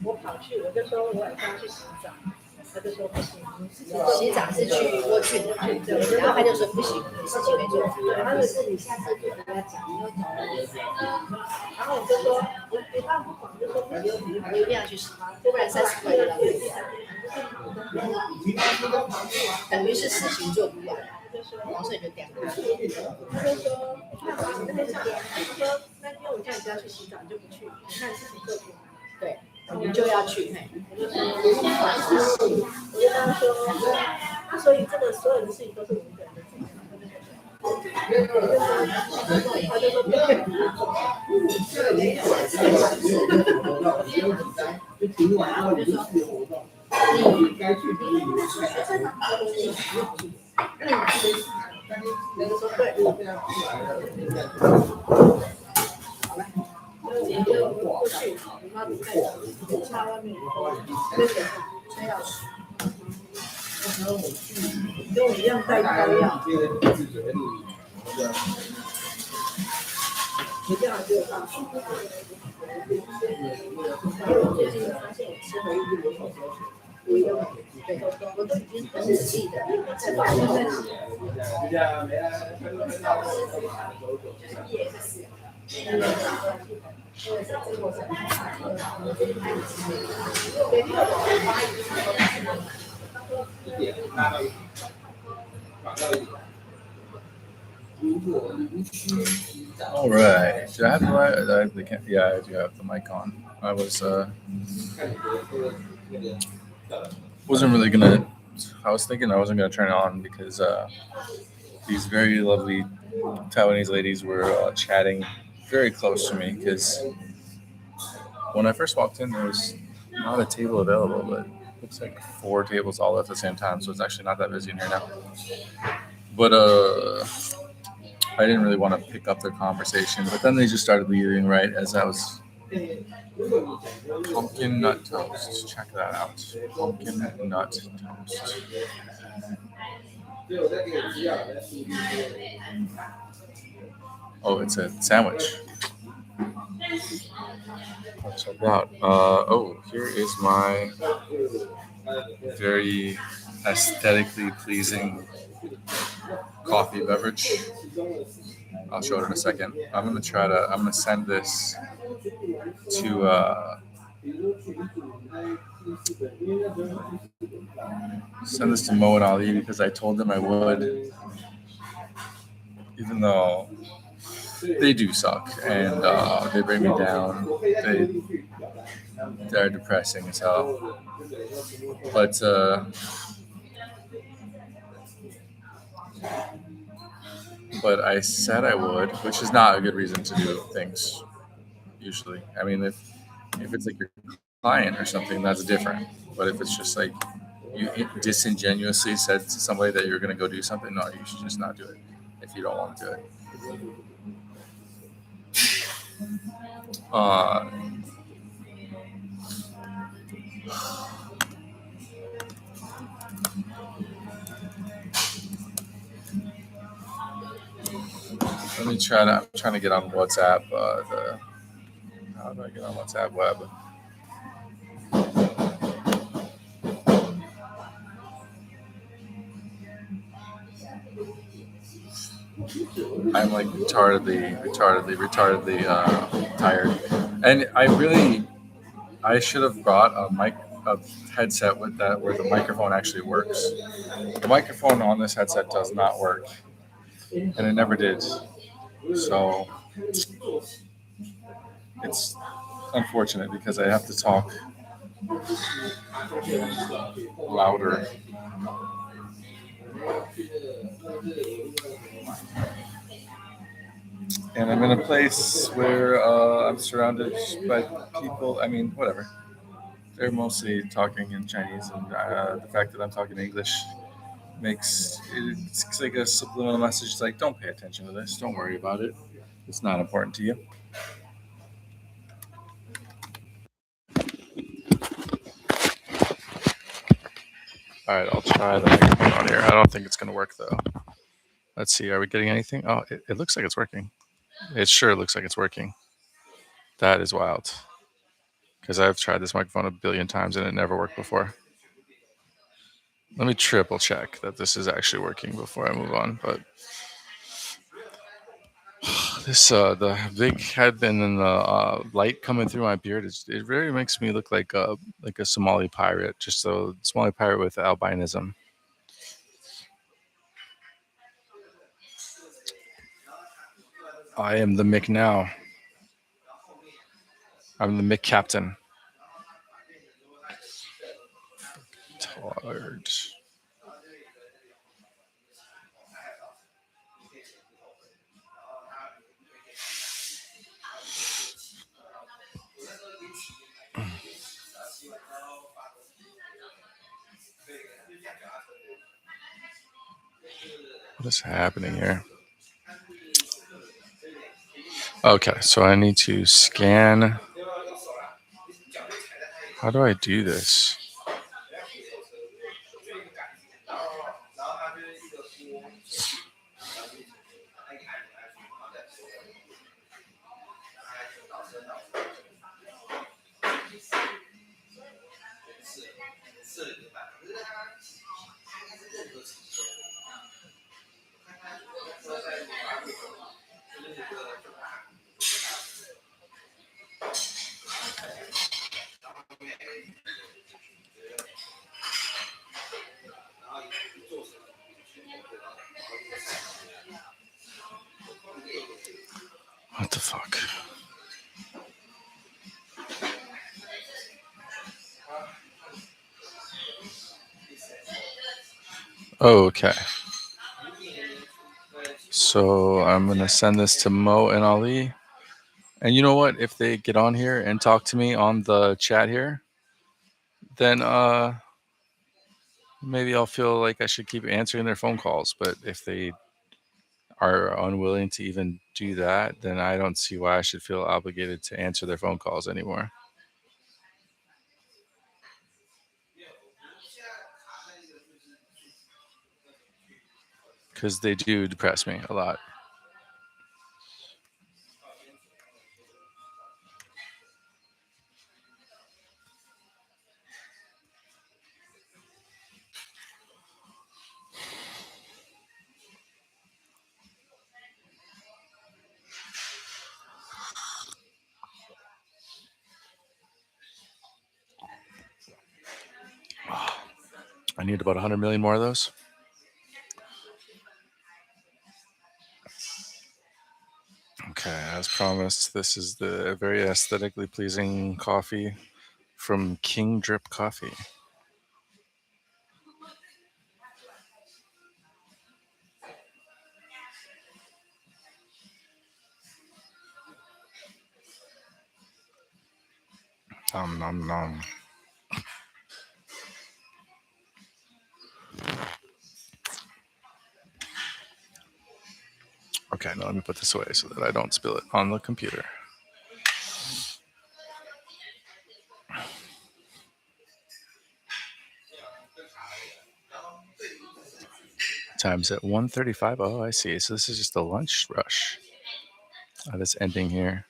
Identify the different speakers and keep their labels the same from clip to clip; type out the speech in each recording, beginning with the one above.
Speaker 1: 我跑去，我就说我晚上要去洗澡，他就说不行，你事情
Speaker 2: 洗澡是去过去的，然后他就说不行，你事情没做。
Speaker 1: 对，他就是你下次就跟他讲，你又讲了，然后我就说，我当然不管，就说不行，
Speaker 2: 我一定要去洗，不然30块就浪费掉。等于是事情做不完，然后所以就掉。
Speaker 1: 他就说，那那天下午，他说那天我叫你不要去洗澡，你就不去，你看事情做不完。
Speaker 2: 对，你就要去。
Speaker 1: 我就跟他说，那所以这个所有的事情都是我一个人的责任。他就说对。就过去，我妈不在家，下外面吹钥匙，跟我一样带膏药。你这样就上去。因为我最近发现我吃回忆我一个对，我都已经很仔细的吃饭都在吃。
Speaker 3: All right. Do I have the mic? Yeah, I do have the mic on. I was wasn't really gonna. I was thinking I wasn't gonna turn it on because these very lovely Taiwanese ladies were chatting very close to me. Because when I first walked in, there was not a table available, but it looks like 4 tables all at the same time. So it's actually not that busy in here now. But I didn't really want to pick up their conversation, but then they just started leaving right as I was. Pumpkin nut toast. Check that out. Pumpkin nut toast. Oh, it's a sandwich. Let's check it out. Here is my very aesthetically pleasing coffee beverage. I'll show it in a second. I'm gonna send this to Mo and Ali because I told them I would, even though they do suck and they bring me down. They're depressing as hell. But I said I would, which is not a good reason to do things usually. I mean, if it's like your client or something, that's different. But if it's just like you disingenuously said to somebody that you're going to go do something, no, you should just not do it if you don't want to do it. I'm trying to get on WhatsApp. How do I get on WhatsApp web? I'm like retardedly tired, and I should have brought a headset with that where the microphone actually works. The microphone on this headset does not work, and it never did. So it's unfortunate because I have to talk louder. And I'm in a place where I'm surrounded by people. I mean, whatever. They're mostly talking in Chinese, and the fact that I'm talking English it's like a subliminal message. It's like, don't pay attention to this. Don't worry about it. It's not important to you. All right, I'll try the microphone on here. I don't think it's going to work, though. Let's see. Are we getting anything? Oh, it looks like it's working. It sure looks like it's working. That is wild. because I've tried this microphone a billion times and it never worked before. Let me triple check that this is actually working before I move on. But this the big head and the light coming through my beard, it really makes me look like a Somali pirate, just a Somali pirate with albinism. I am the Mick now. I'm the Mick captain. Tired. What is happening here? Okay, so I need to scan. How do I do this? What the fuck? Oh, okay. So I'm gonna send this to Mo and Ali. And you know what? If they get on here and talk to me on the chat here, then maybe I'll feel like I should keep answering their phone calls. But if they are unwilling to even do that, then I don't see why I should feel obligated to answer their phone calls anymore. Because they do depress me a lot. I need about 100 million more of those. Okay, as promised, this is the very aesthetically pleasing coffee from King Drip Coffee. Nom nom nom. Okay, now let me put this away so that I don't spill it on the computer. Time's at 1:35. Oh, I see. So this is just a lunch rush. That's ending here.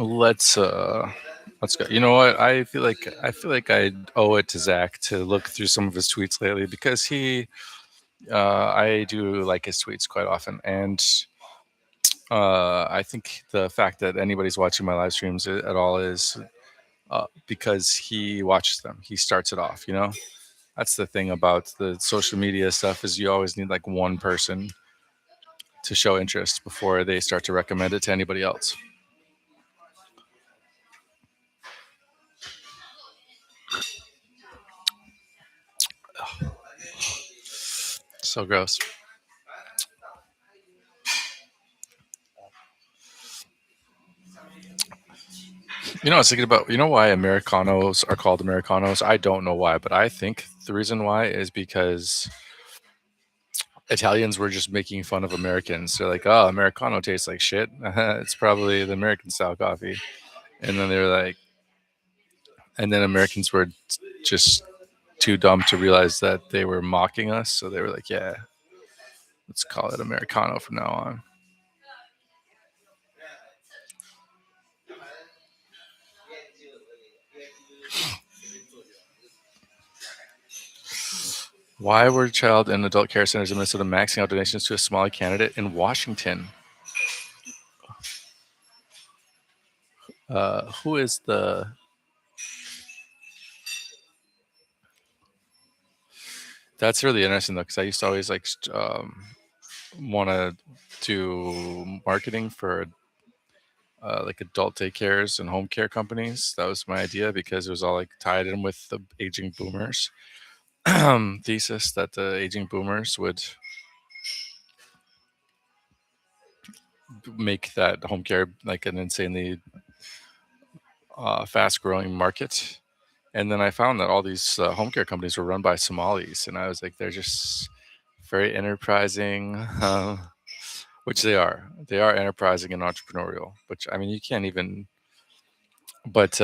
Speaker 3: Let's go. You know what? I feel like I owe it to Zach to look through some of his tweets lately because I do like his tweets quite often, and I think the fact that anybody's watching my live streams at all is because he watches them. He starts it off. You know, that's the thing about the social media stuff is you always need like one person to show interest before they start to recommend it to anybody else. So gross. I was thinking about, why Americanos are called Americanos? I don't know why, but I think the reason why is because Italians were just making fun of Americans. They're like, oh, Americano tastes like shit. It's probably the American style coffee. And then they're like, and then Americans were just too dumb to realize that they were mocking us. So they were like, yeah, let's call it Americano from now on. Why were child and adult care centers in Minnesota maxing out donations to a Somali candidate in Washington? Who is the... That's really interesting though, because I used to always want to do marketing for like adult daycares and home care companies. That was my idea because it was all like tied in with the aging boomers thesis that the aging boomers would make that home care like an insanely fast growing market. And then I found that all these home care companies were run by Somalis, and I was like, they're just very enterprising, which they are. They are enterprising and entrepreneurial. Which I mean, you can't even. But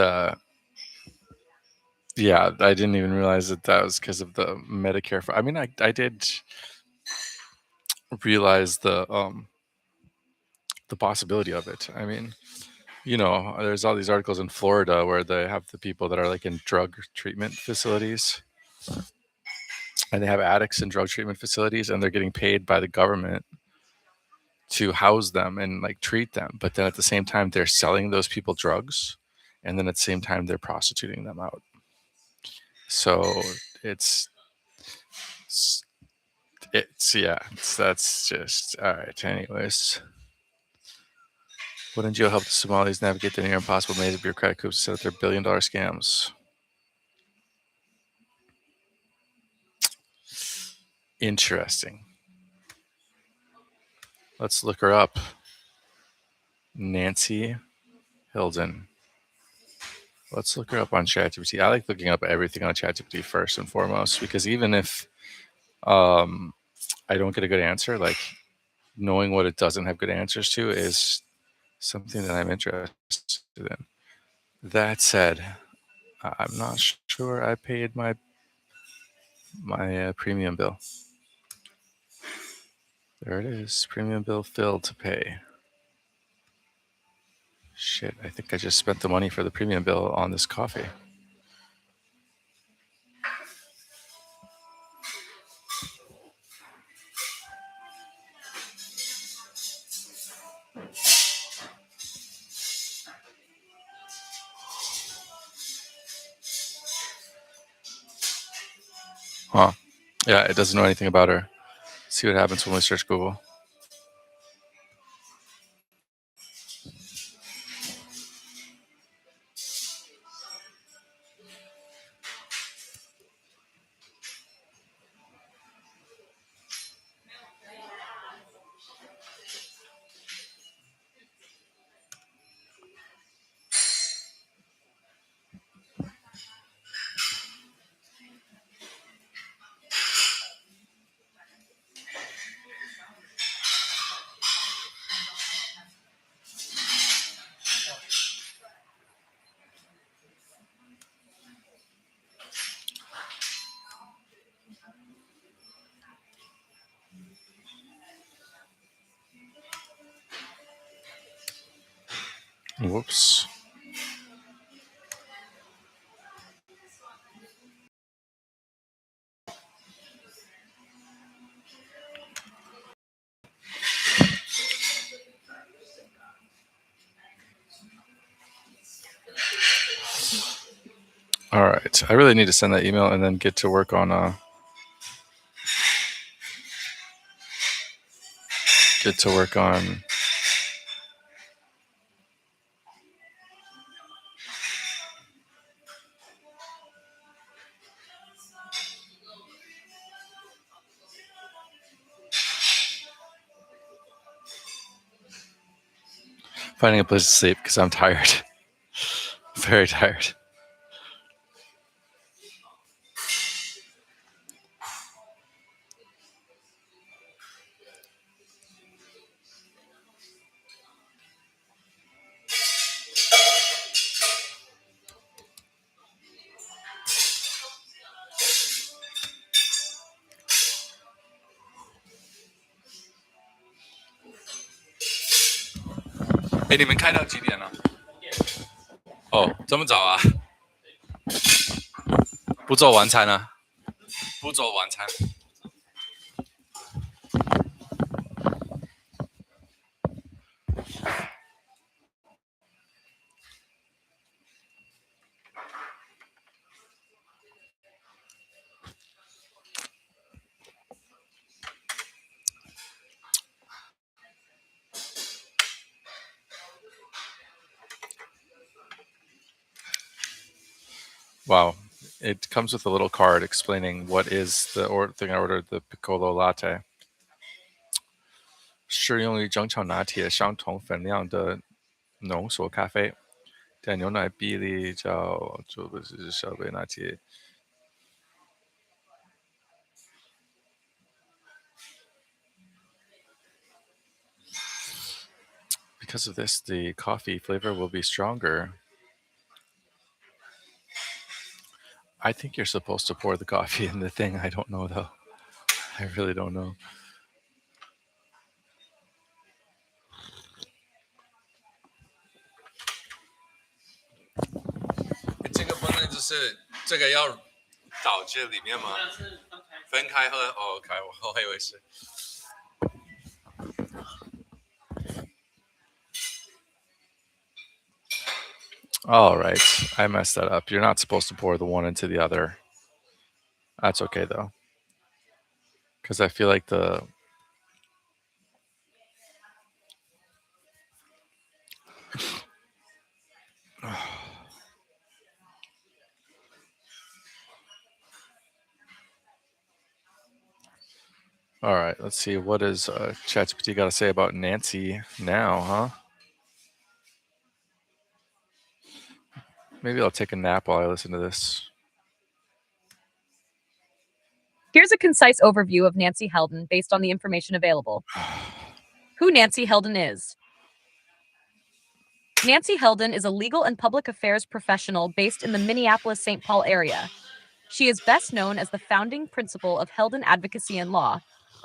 Speaker 3: yeah, I didn't even realize that was because of the Medicare. I mean, I did realize the possibility of it. I mean, there's all these articles in Florida where they have the people that are like in drug treatment facilities, and they have addicts in drug treatment facilities, and they're getting paid by the government to house them and like treat them. But then at the same time, they're selling those people drugs, and then at the same time, they're prostituting them out. So it's that's just all right. Anyways, what NGO helped the Somalis navigate the near impossible maze of bureaucratic coups to set up their billion-dollar scams? Interesting. Let's look her up. Nancy Hilden. Let's look her up on ChatGPT. I like looking up everything on ChatGPT first and foremost, because even if I don't get a good answer, like knowing what it doesn't have good answers to is something that I'm interested in. That said, I'm not sure I paid my premium bill. There it is. Premium bill filled to pay. Shit, I think I just spent the money for the premium bill on this coffee. Huh. Yeah, it doesn't know anything about her. Let's see what happens when we search Google. Whoops. All right. I really need to send that email and then get to work on finding a place to sleep because I'm tired. Very tired.哎，你们开到几点了？哦，这么早啊？不做晚餐啊？不做晚餐。Wow. It comes with a little card explaining what is the thing I ordered, the piccolo latte. 适用于整场拿铁相同分量的浓缩咖啡，但牛奶比例较这不是小杯拿铁。Because of this, the coffee flavor will be stronger. I think you're supposed to pour the coffee in the thing. I don't know though. I really don't know. 这个不能就是这个要倒这里面吗？分开喝。哦，OK，我还以为是。All right, I messed that up. You're not supposed to pour the one into the other. That's okay though, because I feel like the All right, let's see. What does ChatGPT got to say about Nancy now, huh? Maybe I'll take a nap while I listen to this.
Speaker 4: Here's a concise overview of Nancy Heldon based on the information available. Who Nancy Heldon is. Nancy Heldon is a legal and public affairs professional based in the Minneapolis-St. Paul area. She is best known as the founding principal of Heldon Advocacy and Law,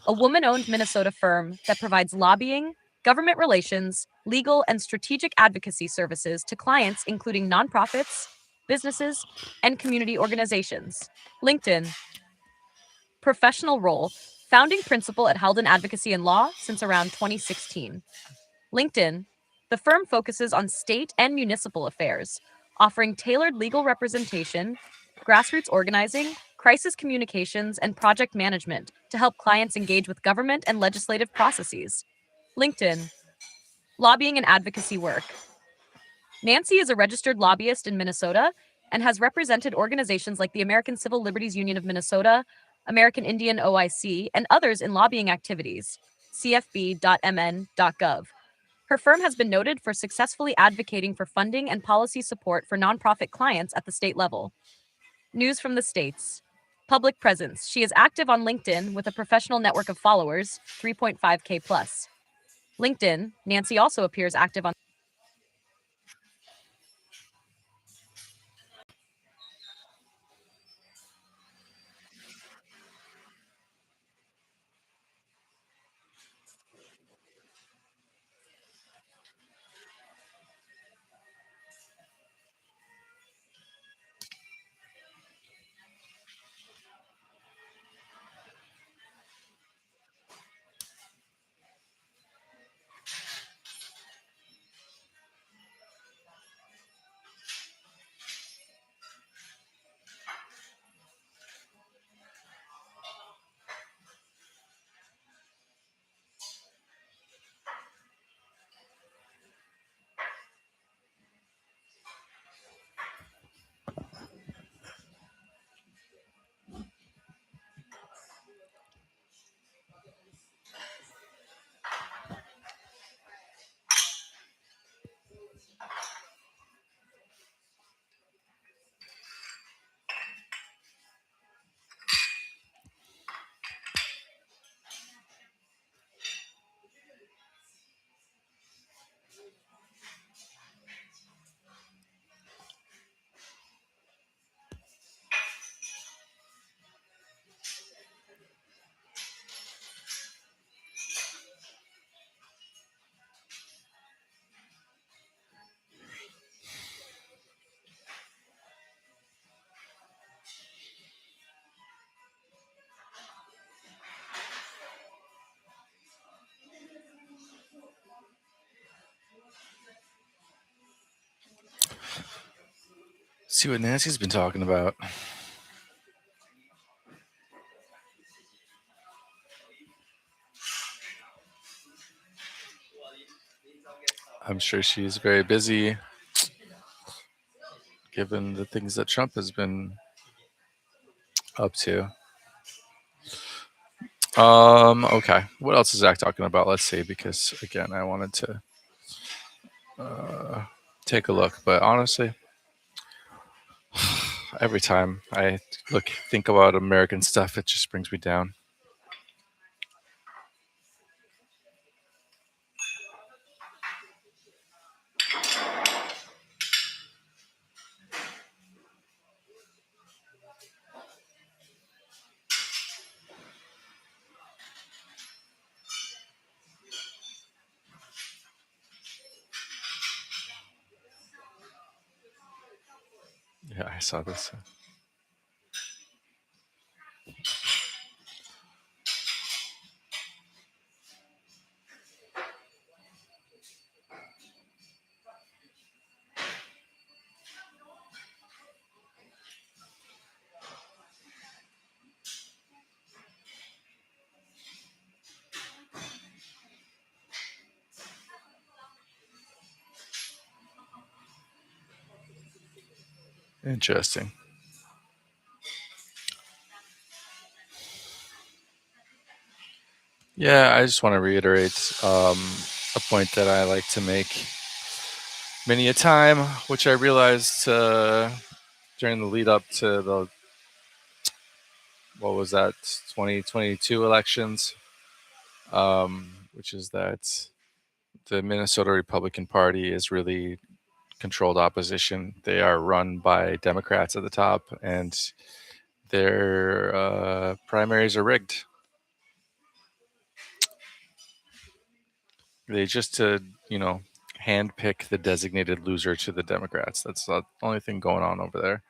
Speaker 4: a woman-owned Minnesota firm that provides lobbying, government relations, legal, and strategic advocacy services to clients including nonprofits, businesses, and community organizations. LinkedIn. Professional role, founding principal at Heldon Advocacy and Law since around 2016. LinkedIn. The firm focuses on state and municipal affairs, offering tailored legal representation, grassroots organizing, crisis communications, and project management to help clients engage with government and legislative processes. LinkedIn. Lobbying and advocacy work. Nancy is a registered lobbyist in Minnesota and has represented organizations like the American Civil Liberties Union of Minnesota, American Indian OIC, and others in lobbying activities. cfb.mn.gov. Her firm has been noted for successfully advocating for funding and policy support for nonprofit clients at the state level. News from the states. Public presence. She is active on LinkedIn with a professional network of followers, 3.5K plus. LinkedIn. Nancy also appears active on
Speaker 3: See what Nancy's been talking about. I'm sure she's very busy given the things that Trump has been up to. Okay. What else is Zach talking about? Let's see, because again, I wanted to take a look, but honestly, every time I think about American stuff, it just brings me down. Yeah, I saw this. Interesting. Yeah, I just want to reiterate a point that I like to make many a time, which I realized during the lead up to the, what was that, 2022 elections, which is that the Minnesota Republican Party is really controlled opposition. They are run by Democrats at the top, and their primaries are rigged. They just handpick the designated loser to the Democrats. That's the only thing going on over there.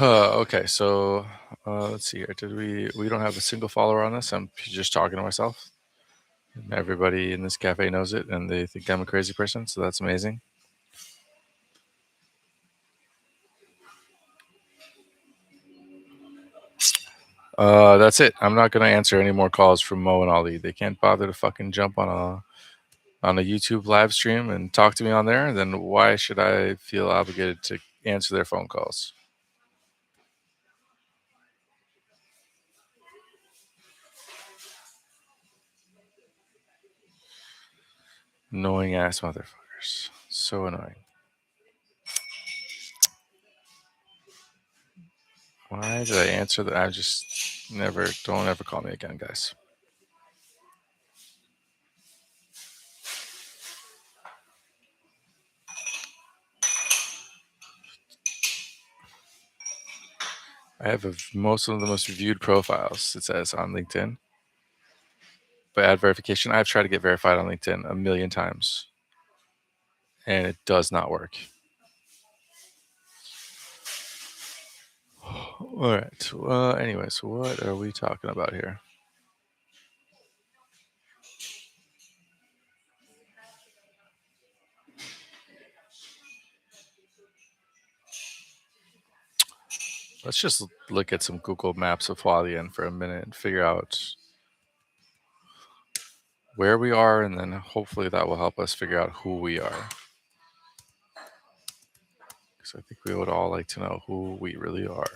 Speaker 3: Okay, so let's see here. We don't have a single follower on this. I'm just talking to myself. Everybody in this cafe knows it, and they think I'm a crazy person. So that's amazing. That's it. I'm not gonna answer any more calls from Mo and Ali. They can't bother to fucking jump on a YouTube live stream and talk to me on there. Then why should I feel obligated to answer their phone calls? Annoying ass motherfuckers. So annoying. Why did I answer that? I just don't ever call me again, guys. I have most of the most viewed profiles, it says on LinkedIn. But ad verification, I've tried to get verified on LinkedIn a million times, and it does not work. All right. Anyways, what are we talking about here? Let's just look at some Google Maps of Hualien for a minute and figure out where we are, and then hopefully that will help us figure out who we are. Because I think we would all like to know who we really are.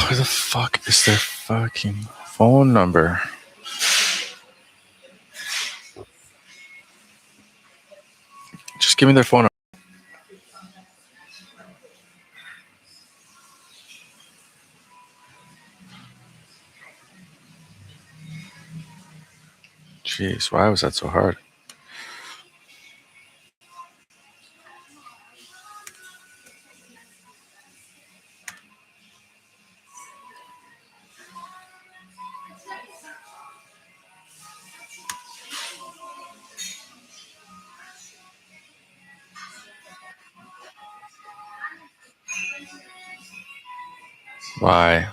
Speaker 3: Where the fuck is their fucking phone number? Just give me their phone number. Jeez, why was that so hard? Why?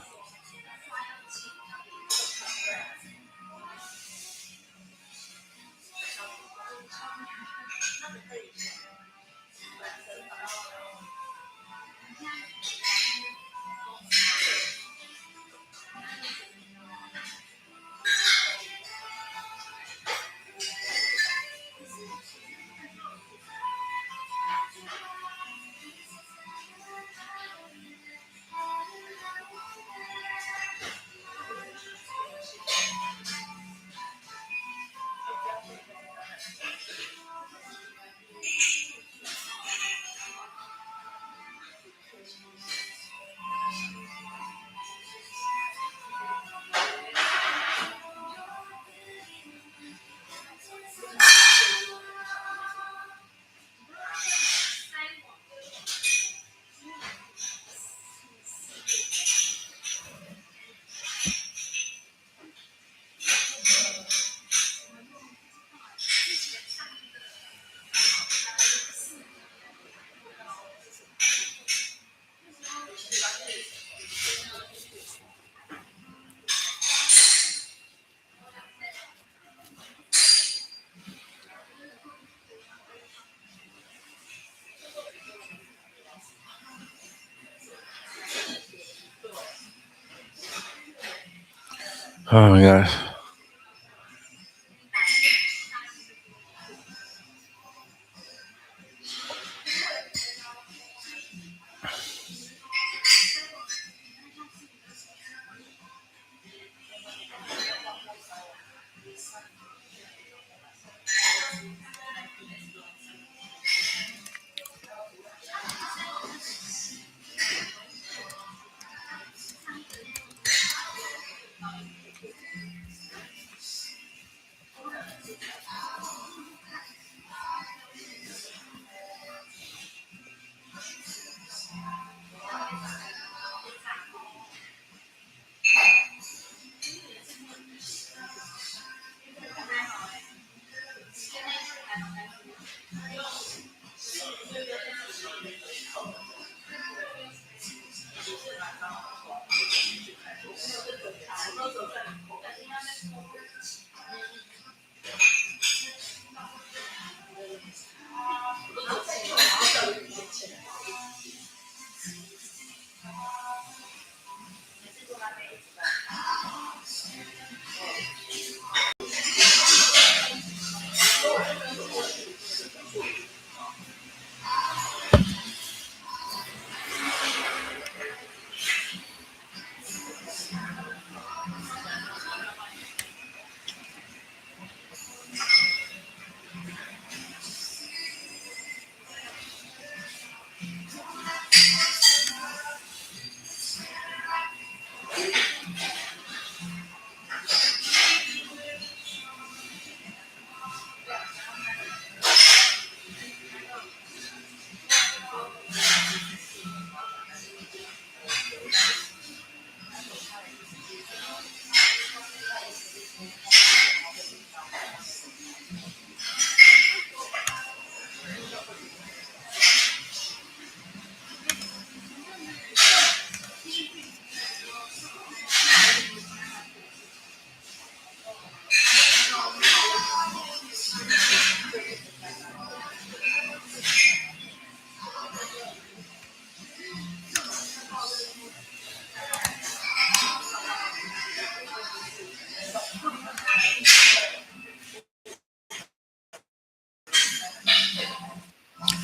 Speaker 3: Oh my god.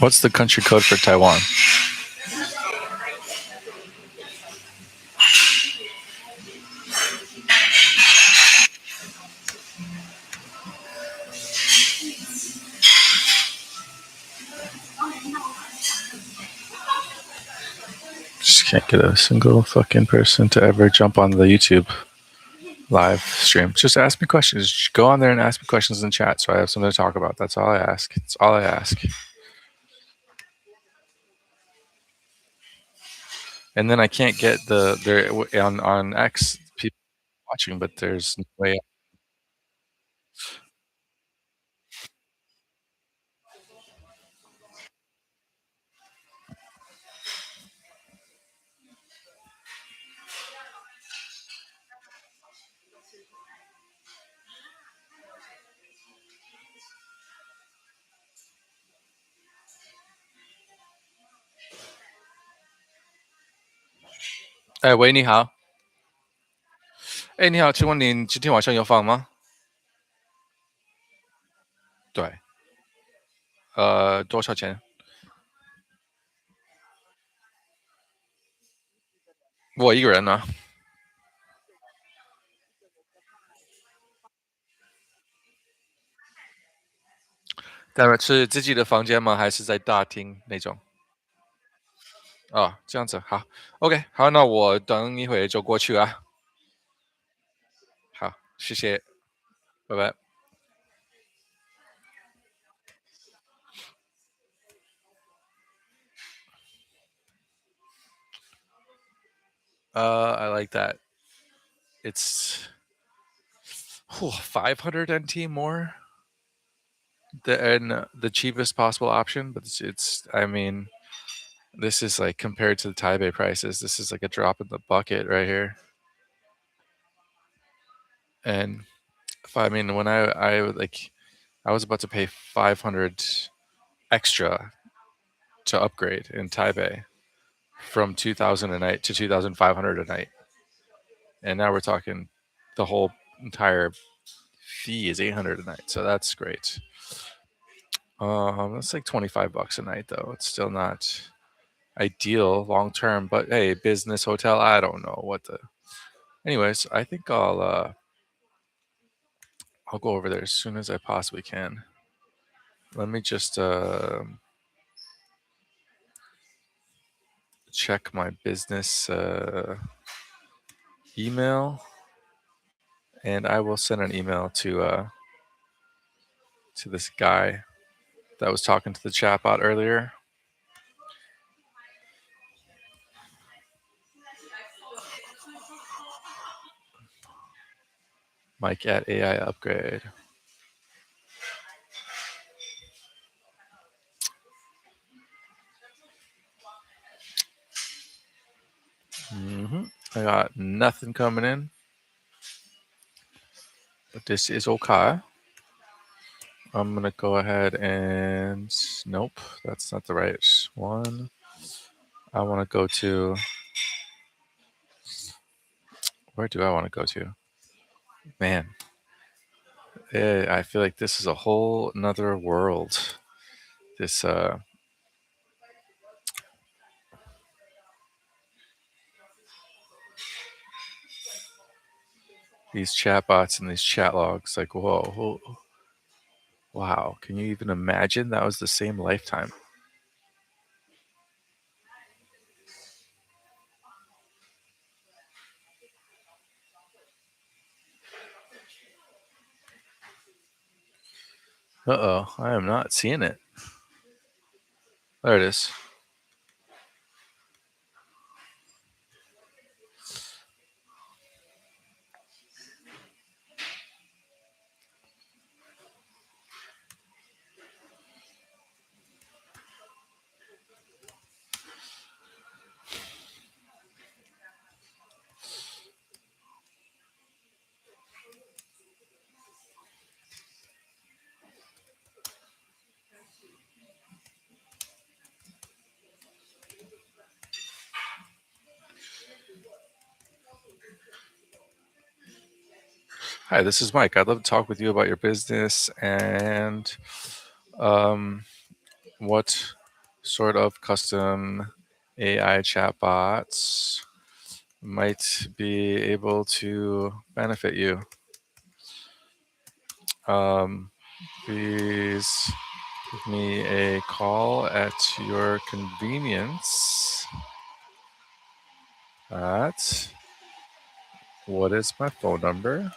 Speaker 3: What's the country code for Taiwan? Just can't get a single fucking person to ever jump on the YouTube live stream. Just ask me questions. Just go on there and ask me questions in chat so I have something to talk about. That's all I ask. It's all I ask. And then I can't get there on X people watching, but there's no way.哎，喂，你好。哎，你好，请问您今天晚上有房吗？对。多少钱？我一个人呢。待会是自己的房间吗？还是在大厅那种？哦，这样子，好，OK，好，那我等一会就过去啊。好，谢谢，拜拜。I like that. It's 500 NT more than the cheapest possible option, but it's. I mean, this is like compared to the Taipei prices. This is like a drop in the bucket right here. And if I mean, when I was about to pay 500 extra to upgrade in Taipei from 2,000 a night to 2,500 a night, and now we're talking the whole entire fee is 800 a night, so that's great. That's like $25 a night though. It's still not ideal long term, but hey, business hotel, I don't know what the. Anyways, I think I'll go over there as soon as I possibly can. Let me just check my business email, and I will send an email to this guy that was talking to the chatbot earlier. Mike at AI Upgrade. I got nothing coming in, but this is okay. I'm gonna go ahead and nope, that's not the right one. I want to go to. Where do I want to go to? Man, I feel like this is a whole another world. This these chatbots and these chat logs, like whoa, wow! Can you even imagine that was the same lifetime? Uh-oh, I am not seeing it. There it is. Hi, this is Mike. I'd love to talk with you about your business and what sort of custom AI chatbots might be able to benefit you. Please give me a call at your convenience. What is my phone number?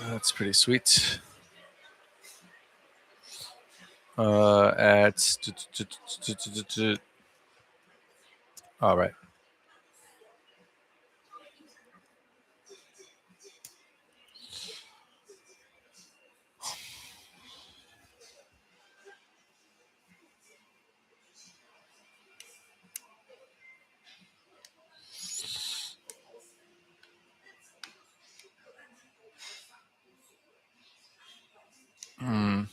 Speaker 3: That's pretty sweet. At all right. Hmm.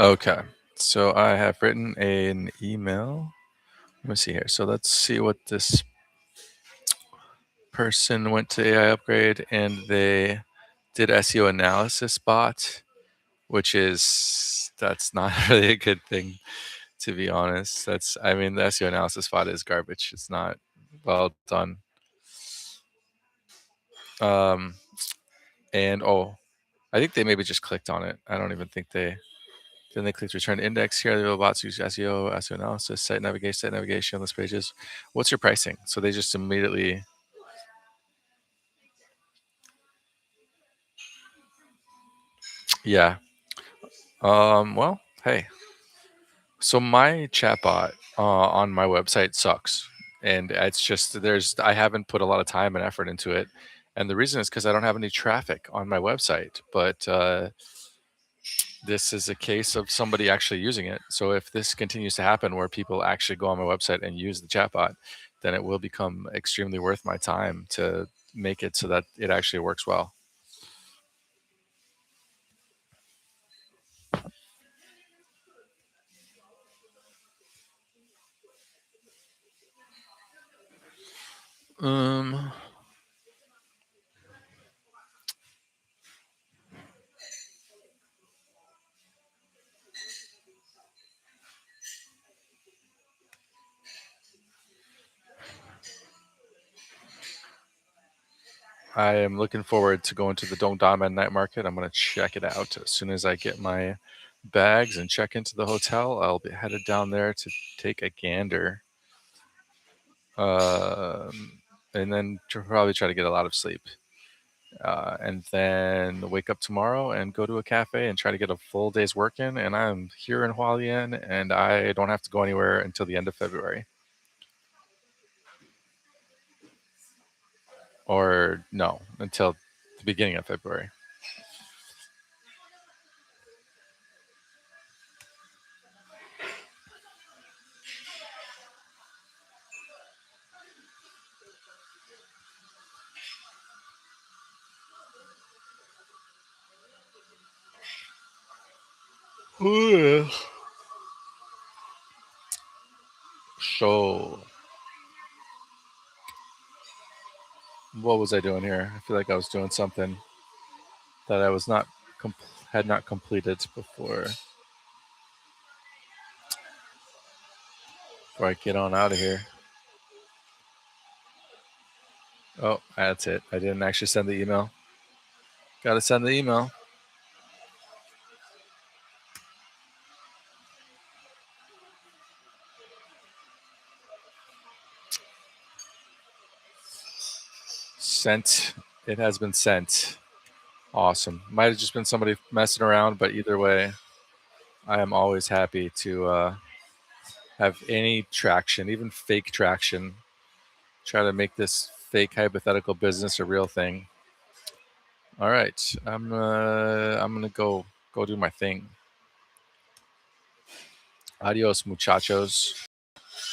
Speaker 3: Okay. So I have written an email. Let me see here. So let's see what this person went to AI Upgrade and they did SEO analysis bot, which that's not really a good thing, to be honest. The SEO analysis bot is garbage. It's not well done. And I think they maybe just clicked on it. I don't even think they clicked return index here. The bots use SEO analysis, site navigation, list pages. What's your pricing? So they just immediately. Yeah. Well, hey. So my chatbot on my website sucks, and it's just I haven't put a lot of time and effort into it, and the reason is because I don't have any traffic on my website. But this is a case of somebody actually using it. So if this continues to happen, where people actually go on my website and use the chatbot, then it will become extremely worth my time to make it so that it actually works well. Um, I am looking forward to going to the Dong Damen night market. I'm going to check it out as soon as I get my bags and check into the hotel. I'll be headed down there to take a gander, and then probably try to get a lot of sleep. And then wake up tomorrow and go to a cafe and try to get a full day's work in. And I'm here in Hualien, and I don't have to go anywhere until the end of February. Or no, until the beginning of February. So What was I doing here? I feel like I was doing something that I was not had not completed before I get on out of here. Oh, that's it. I didn't actually send the email. Gotta send the email. Sent. It has been sent. Awesome. Might have just been somebody messing around, but either way, I am always happy to have any traction, even fake traction. Try to make this fake hypothetical business a real thing. All right, I'm gonna go do my thing. Adios, muchachos.